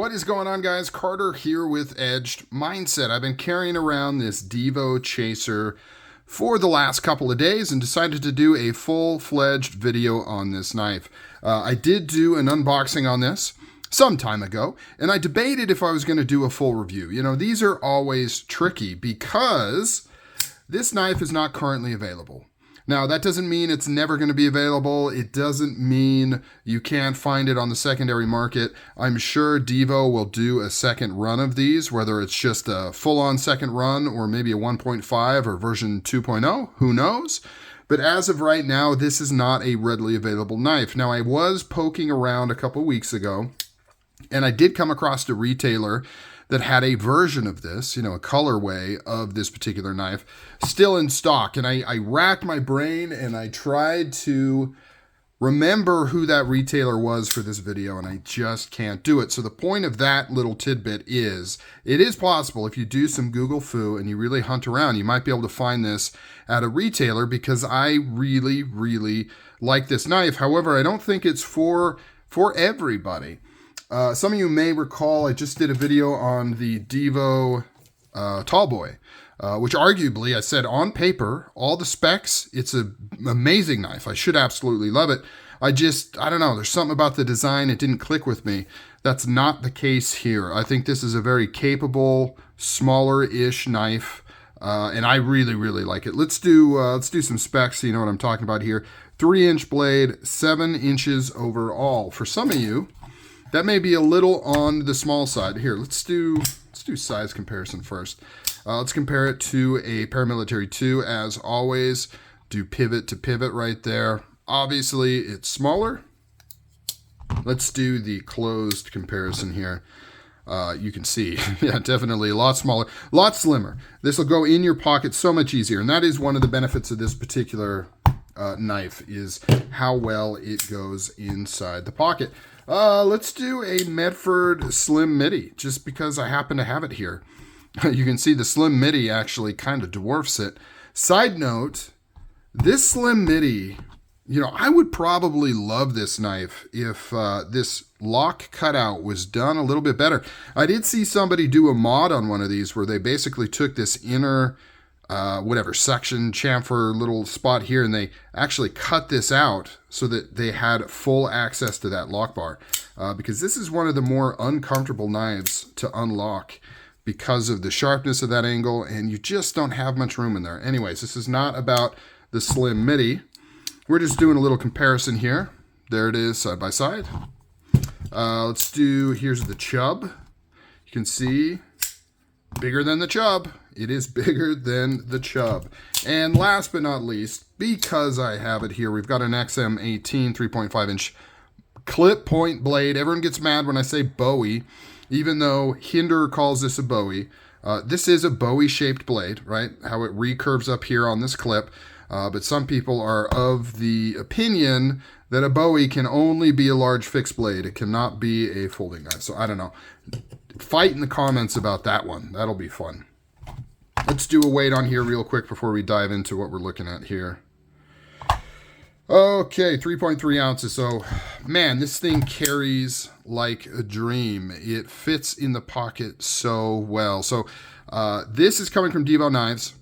What is going on, guys? Carter here with Edged Mindset. I've been carrying around this Divo chaser for the last couple of days and decided to do a full-fledged video on this knife. I did do an unboxing on this some time ago, and I debated if I was going to do a full review. You know, these are always tricky because this knife is not currently available. Now, that doesn't mean it's never going to be available. It doesn't mean you can't find it on the secondary market. I'm sure Divo will do a second run of these, whether it's just a full-on second run or maybe a 1.5 or version 2.0, who knows? But as of right now, this is not a readily available knife. Now, I was poking around a couple weeks ago, and I did come across a retailer that had a version of this, you know, a colorway of this particular knife still in stock. And I racked my brain and I tried to remember who that retailer was for this video, and I just can't do it. So the point of that little tidbit is, it is possible if you do some Google foo and you really hunt around, you might be able to find this at a retailer, because I really, really like this knife. However, I don't think it's for everybody. Some of you may recall I just did a video on the Divo Tallboy, which arguably I said on paper, all the specs, it's an amazing knife. I should absolutely love it. I don't know, there's something about the design, it didn't click with me. That's not the case here. I think this is a very capable, smaller-ish knife, and I really, really like it. Let's do some specs so you know what I'm talking about here. 3-inch blade, 7 inches overall. For some of you, that may be a little on the small side. Here, let's do size comparison first. Let's compare it to a Paramilitary 2 as always. Do pivot to pivot right there. Obviously, it's smaller. Let's do the closed comparison here. You can see, yeah, definitely a lot smaller, a lot slimmer. This will go in your pocket so much easier, and that is one of the benefits of this particular knife, is how well it goes inside the pocket. Let's do a Medford Slim Midi, just because I happen to have it here. You can see the Slim Midi actually kind of dwarfs it. Side note, this Slim Midi, you know, I would probably love this knife if this lock cutout was done a little bit better. I did see somebody do a mod on one of these where they basically took this inner section, chamfer little spot here, and they actually cut this out so that they had full access to that lock bar, because this is one of the more uncomfortable knives to unlock because of the sharpness of that angle, and you just don't have much room in there. Anyways, this is not about the Slim Midi. We're just doing a little comparison here. There it is, side by side. Here's the chub. You can see, bigger than the chub. It is bigger than the chub. And last but not least, because I have it here, we've got an XM18 3.5-inch clip point blade. Everyone gets mad when I say Bowie, even though Hinder calls this a Bowie. This is a Bowie-shaped blade, right? How it recurves up here on this clip. But some people are of the opinion that a Bowie can only be a large fixed blade. It cannot be a folding knife. So I don't know. Fight in the comments about that one. That'll be fun. Let's do a weight on here real quick before we dive into what we're looking at here. Okay, 3.3 ounces. So, man, this thing carries like a dream. It fits in the pocket so well. So, this is coming from Divo Knives.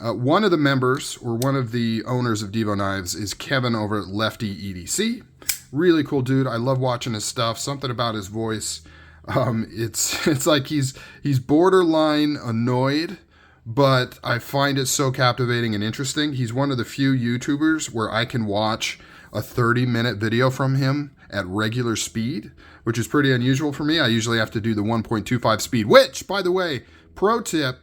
One of the members, or one of the owners of Divo Knives, is Kevin over at Lefty EDC. Really cool dude. I love watching his stuff. Something about his voice. It's like he's borderline annoyed, but I find it so captivating and interesting. He's one of the few YouTubers where I can watch a 30-minute video from him at regular speed, which is pretty unusual for me. I usually have to do the 1.25 speed, which, by the way, pro tip,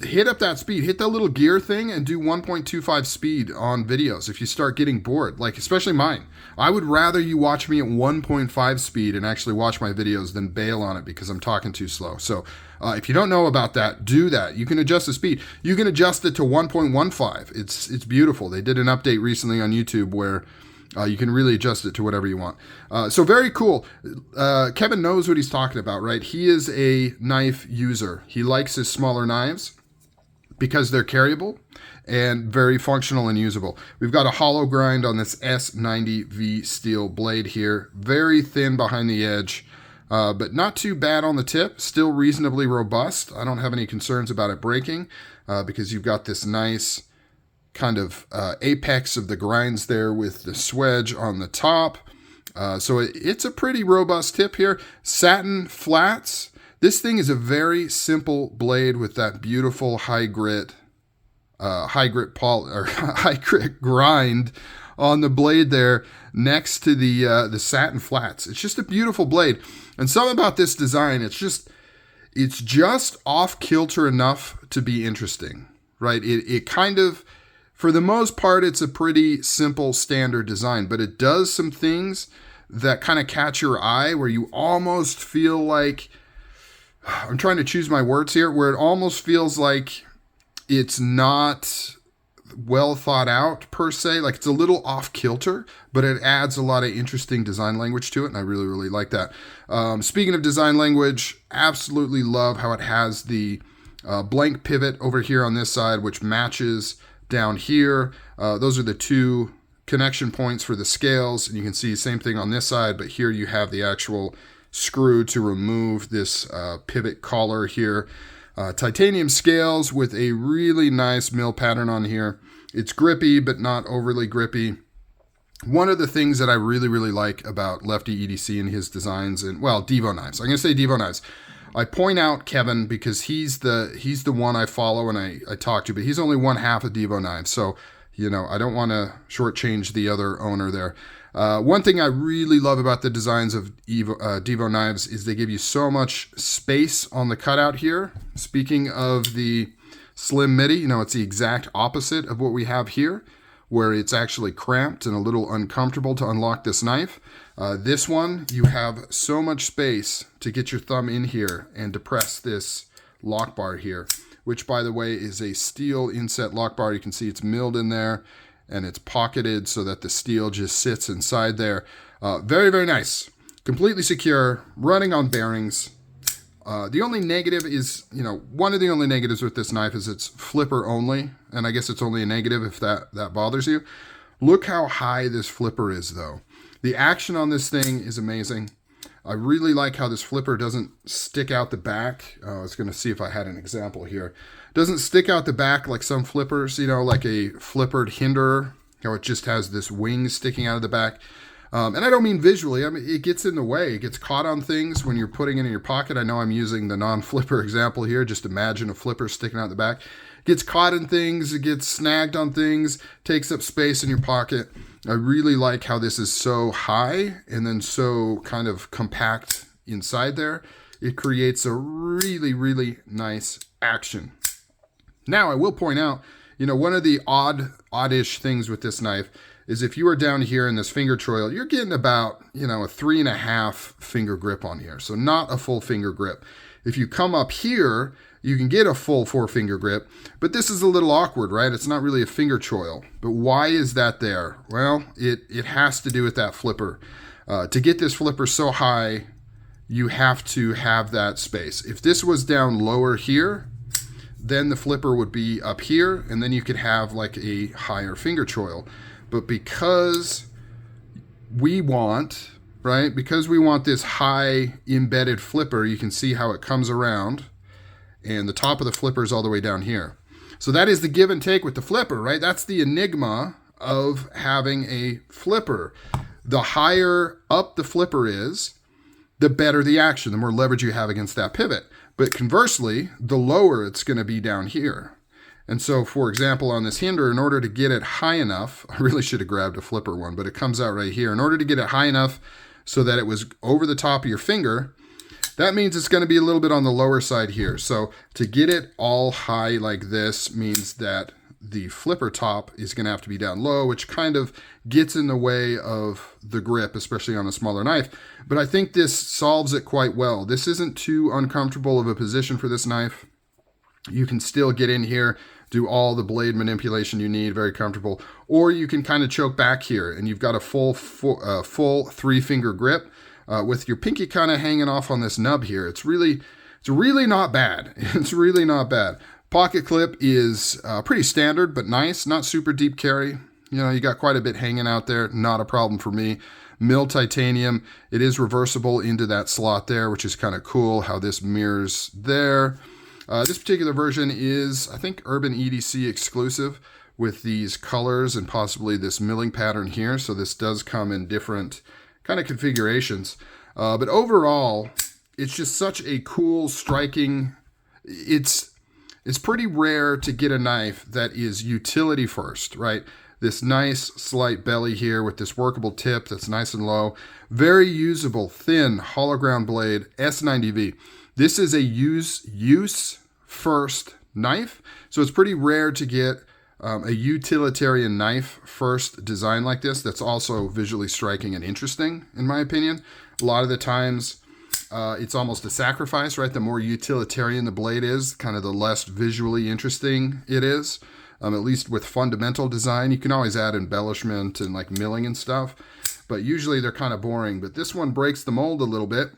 hit up that speed, hit that little gear thing and do 1.25 speed on videos if you start getting bored, like especially mine. I would rather you watch me at 1.5 speed and actually watch my videos than bail on it because I'm talking too slow. So if you don't know about that, do that. You can adjust the speed. You can adjust it to 1.15. It's beautiful. They did an update recently on YouTube where you can really adjust it to whatever you want. So very cool. Kevin knows what he's talking about, right? He is a knife user. He likes his smaller knives because they're carryable and very functional and usable. We've got a hollow grind on this S90V steel blade here. Very thin behind the edge. but not too bad on the tip, still reasonably robust. I don't have any concerns about it breaking because you've got this nice kind of apex of the grinds there with the swedge on the top. So it's a pretty robust tip here. Satin flats. This thing is a very simple blade with that beautiful high grit grind on the blade there next to the satin flats. It's just a beautiful blade. And something about this design, it's just off kilter enough to be interesting, right? It kind of, for the most part, it's a pretty simple standard design, but it does some things that kind of catch your eye where you almost feel like, I'm trying to choose my words here, where it almost feels like it's not well thought out per se, like it's a little off kilter, but it adds a lot of interesting design language to it, and I really, really like that. Speaking of design language, absolutely love how it has the blank pivot over here on this side, which matches down here. Those are the two connection points for the scales, and you can see same thing on this side, but here you have the actual screw to remove this pivot collar here. Titanium scales with a really nice mill pattern on here. It's grippy, but not overly grippy. One of the things that I really, really like about Lefty EDC and his designs, and well, Divo knives. I'm going to say Divo knives. I point out Kevin because he's the one I follow and I talk to, but he's only one half of Divo knives. So, you know, I don't want to shortchange the other owner there. One thing I really love about the designs of Divo knives is they give you so much space on the cutout here. Speaking of the slim midi, you know, it's the exact opposite of what we have here, where it's actually cramped and a little uncomfortable to unlock this knife. This one, you have so much space to get your thumb in here and depress this lock bar here, which by the way is a steel inset lock bar. You can see it's milled in there and it's pocketed so that the steel just sits inside there. Very, very nice. Completely secure, running on bearings. The only negative is, you know, one of the only negatives with this knife is it's flipper only, and I guess it's only a negative if that bothers you. Look how high this flipper is though. The action on this thing is amazing. I really like how this flipper doesn't stick out the back. I was going to see if I had an example here. Doesn't stick out the back like some flippers, you know, like a flippered hinderer, how it just has this wing sticking out of the back. And I don't mean visually. I mean, it gets in the way. It gets caught on things when you're putting it in your pocket. I know I'm using the non-flipper example here. Just imagine a flipper sticking out the back. It gets caught in things. It gets snagged on things. Takes up space in your pocket. I really like how this is so high and then so kind of compact inside there. It creates a really, really nice action. Now, I will point out, you know, one of the oddish things with this knife is if you are down here in this finger choil, you're getting about, you know, a 3.5 finger grip on here. So not a full finger grip. If you come up here, you can get a full 4 finger grip, but this is a little awkward, right? It's not really a finger choil. But why is that there? Well, it has to do with that flipper. To get this flipper so high, you have to have that space. If this was down lower here, then the flipper would be up here, and then you could have like a higher finger choil. But because we want, right, because we want this high embedded flipper, you can see how it comes around, and the top of the flipper is all the way down here. So that is the give and take with the flipper, right? That's the enigma of having a flipper. The higher up the flipper is, the better the action, the more leverage you have against that pivot. But conversely, the lower it's going to be down here. And so, for example, on this hinder, in order to get it high enough, I really should have grabbed a flipper one, but it comes out right here. In order to get it high enough so that it was over the top of your finger, that means it's going to be a little bit on the lower side here. So to get it all high like this means that the flipper top is going to have to be down low, which kind of gets in the way of the grip, especially on a smaller knife. But I think this solves it quite well. This isn't too uncomfortable of a position for this knife. You can still get in here, do all the blade manipulation you need, very comfortable. Or you can kind of choke back here and you've got a full 3 finger grip with your pinky kind of hanging off on this nub here. It's really not bad. It's really not bad. Pocket clip is pretty standard, but nice, not super deep carry. You know, you got quite a bit hanging out there, not a problem for me. mill titanium. It is reversible into that slot there, which is kind of cool how this mirrors there. This particular version is, I think, Urban EDC exclusive with these colors and possibly this milling pattern here. So this does come in different kind of configurations. But overall, it's just such a cool, striking, it's pretty rare to get a knife that is utility first, right? This nice slight belly here with this workable tip that's nice and low. Very usable, thin, hollow ground blade, S90V. This is a use first knife, so it's pretty rare to get a utilitarian knife first design like this that's also visually striking and interesting, in my opinion. A lot of the times it's almost a sacrifice, right? The more utilitarian the blade is, kind of the less visually interesting it is. At least with fundamental design, you can always add embellishment and like milling and stuff, but usually they're kind of boring. But this one breaks the mold a little bit.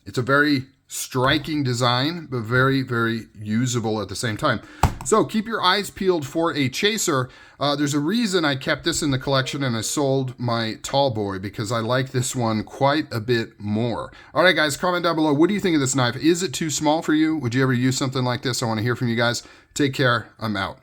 It's a very striking design, but very, very usable at the same time. So keep your eyes peeled for a chaser. There's a reason I kept this in the collection and I sold my tall boy, because I like this one quite a bit more. All right, guys, comment down below. What do you think of this knife? Is it too small for you? Would you ever use something like this? I want to hear from you guys. Take care. I'm out.